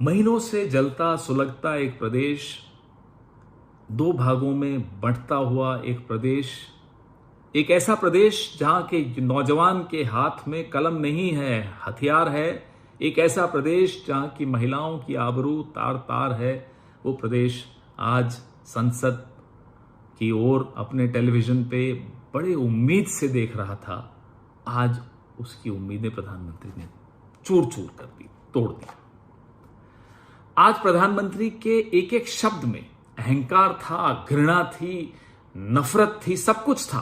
महीनों से जलता सुलगता एक प्रदेश, दो भागों में बंटता हुआ एक प्रदेश, एक ऐसा प्रदेश जहां के नौजवान के हाथ में कलम नहीं है, हथियार है। एक ऐसा प्रदेश जहां की महिलाओं की आबरू तार तार है। वो प्रदेश आज संसद की ओर अपने टेलीविजन पे बड़े उम्मीद से देख रहा था। आज उसकी उम्मीदें प्रधानमंत्री ने चूर चूर कर दी, तोड़ दी। आज प्रधानमंत्री के एक एक शब्द में अहंकार था, घृणा थी, नफरत थी, सब कुछ था।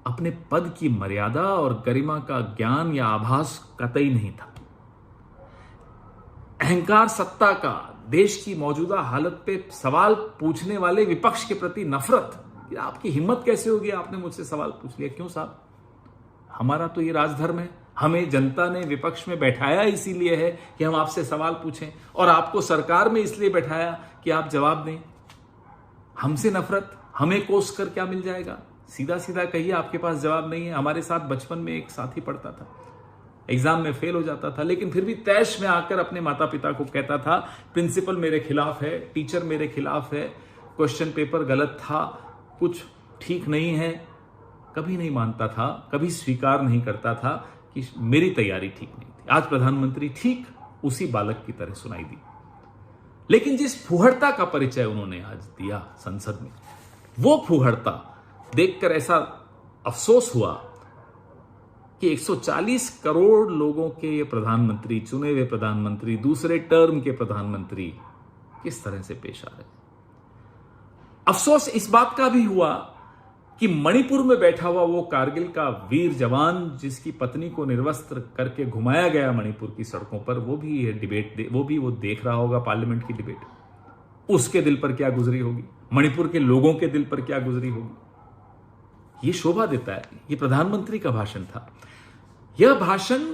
अपने पद की मर्यादा और गरिमा का ज्ञान या आभास कतई नहीं था। अहंकार सत्ता का, देश की मौजूदा हालत पे सवाल पूछने वाले विपक्ष के प्रति नफरत। आपकी हिम्मत कैसे होगी, आपने मुझसे सवाल पूछ लिया। क्यों साहब, हमारा तो ये राजधर्म है। हमें जनता ने विपक्ष में बैठाया इसीलिए है कि हम आपसे सवाल पूछें, और आपको सरकार में इसलिए बैठाया कि आप जवाब दें। हमसे नफरत, हमें कोस कर क्या मिल जाएगा? सीधा सीधा कहिए, आपके पास जवाब नहीं है। हमारे साथ बचपन में एक साथी पढ़ता था, एग्जाम में फेल हो जाता था, लेकिन फिर भी तैश में आकर अपने माता पिता को कहता था प्रिंसिपल मेरे खिलाफ है, टीचर मेरे खिलाफ है, क्वेश्चन पेपर गलत था, कुछ ठीक नहीं है। कभी नहीं मानता था, कभी स्वीकार नहीं करता था कि मेरी तैयारी ठीक नहीं थी। आज प्रधानमंत्री ठीक उसी बालक की तरह सुनाई दी। लेकिन जिस फूहड़ता का परिचय उन्होंने आज दिया संसद में, वो फूहड़ता देखकर ऐसा अफसोस हुआ कि 140 करोड़ लोगों के ये प्रधानमंत्री, चुने हुए प्रधानमंत्री, दूसरे टर्म के प्रधानमंत्री किस तरह से पेश आ रहे। अफसोस इस बात का भी हुआ कि मणिपुर में बैठा हुआ वो कारगिल का वीर जवान, जिसकी पत्नी को निर्वस्त्र करके घुमाया गया मणिपुर की सड़कों पर, वो भी ये डिबेट वो देख रहा होगा, पार्लियामेंट की डिबेट। उसके दिल पर क्या गुजरी होगी, मणिपुर के लोगों के दिल पर क्या गुजरी होगी। ये शोभा देता है। ये प्रधानमंत्री का भाषण था। यह भाषण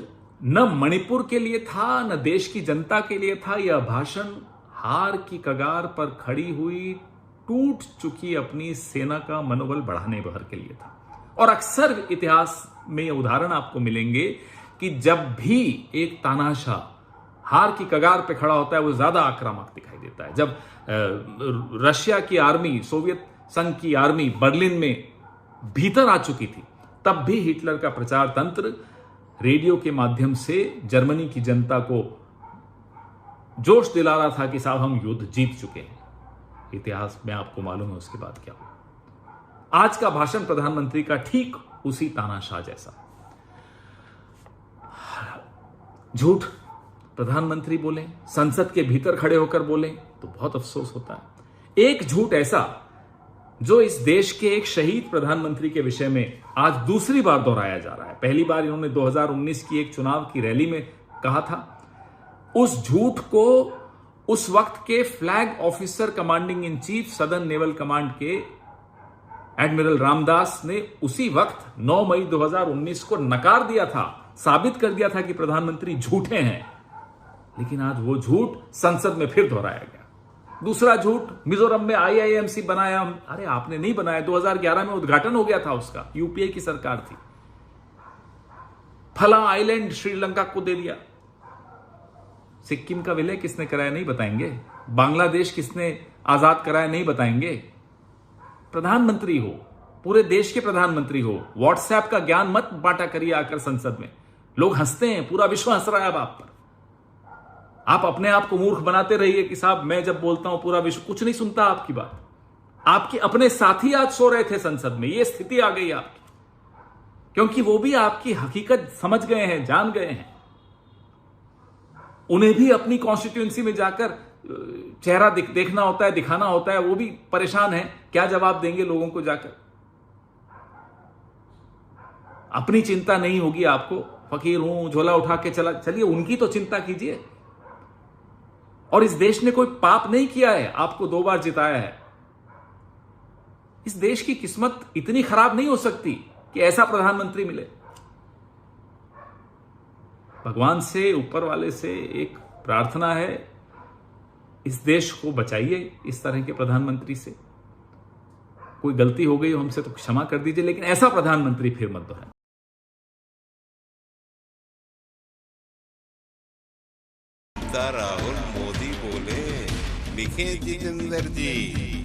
न मणिपुर के लिए था, न देश की जनता के लिए था। यह भाषण हार की कगार पर खड़ी हुई, टूट चुकी अपनी सेना का मनोबल बढ़ाने भर के लिए था। और अक्सर इतिहास में उदाहरण आपको मिलेंगे कि जब भी एक तानाशाह हार की कगार पे खड़ा होता है, वो ज्यादा आक्रामक दिखाई देता है। जब रशिया की आर्मी, सोवियत संघ की आर्मी बर्लिन में भीतर आ चुकी थी, तब भी हिटलर का प्रचार तंत्र रेडियो के माध्यम से जर्मनी की जनता को जोश दिला रहा था कि साहब हम युद्ध जीत चुके हैं। इतिहास में आपको मालूम है उसके बाद क्या हुआ। आज का भाषण प्रधानमंत्री का ठीक उसी तानाशाह जैसा। झूठ प्रधानमंत्री बोले, संसद के भीतर खड़े होकर बोले, तो बहुत अफसोस होता है। एक झूठ ऐसा जो इस देश के एक शहीद प्रधानमंत्री के विषय में आज दूसरी बार दोहराया जा रहा है। पहली बार इन्होंने 2019 की एक चुनाव की रैली में कहा था। उस झूठ को उस वक्त के flag officer commanding in chief southern naval command के एडमिरल रामदास ने उसी वक्त 9 मई 2019 को नकार दिया था, साबित कर दिया था कि प्रधानमंत्री झूठे हैं। लेकिन आज वो झूठ संसद में फिर दोहराया गया। दूसरा झूठ, मिजोरम में आईआईएमसी बनाया। अरे आपने नहीं बनाया, 2011 में उद्घाटन हो गया था उसका, यूपीए की सरकार थी। फला आइलैंड श्रीलंका को दे दिया। सिक्किम का विलय किसने कराया नहीं बताएंगे। बांग्लादेश किसने आजाद कराया नहीं बताएंगे। प्रधानमंत्री हो, पूरे देश के प्रधानमंत्री हो, व्हाट्सएप का ज्ञान मत बांटा करिए आकर संसद में। लोग हंसते हैं, पूरा विश्व हंस रहा है अब आप पर। आप अपने आप को मूर्ख बनाते रहिए कि साहब मैं जब बोलता हूं पूरा विश्व कुछ नहीं सुनता आपकी बात। आपके अपने साथी आज सो रहे थे संसद में, यह स्थिति आ गई आपकी, क्योंकि वो भी आपकी हकीकत समझ गए हैं, जान गए हैं। उन्हें भी अपनी कॉन्स्टिट्यूएंसी में जाकर चेहरा देखना होता है, दिखाना होता है। वो भी परेशान है, क्या जवाब देंगे लोगों को जाकर। अपनी चिंता नहीं होगी आपको, फकीर हूं झोला उठा के चलिए, उनकी तो चिंता कीजिए। और इस देश ने कोई पाप नहीं किया है, आपको 2 बार जिताया है। इस देश की किस्मत इतनी खराब नहीं हो सकती कि ऐसा प्रधानमंत्री मिले। भगवान से, ऊपर वाले से एक प्रार्थना है, इस देश को बचाइए इस तरह के प्रधानमंत्री से। कोई गलती हो गई हो हमसे तो क्षमा कर दीजिए, लेकिन ऐसा प्रधानमंत्री फिर मत दोहराएं। नेता राहुल मोदी बोले, लिखे जितेंद्र जी,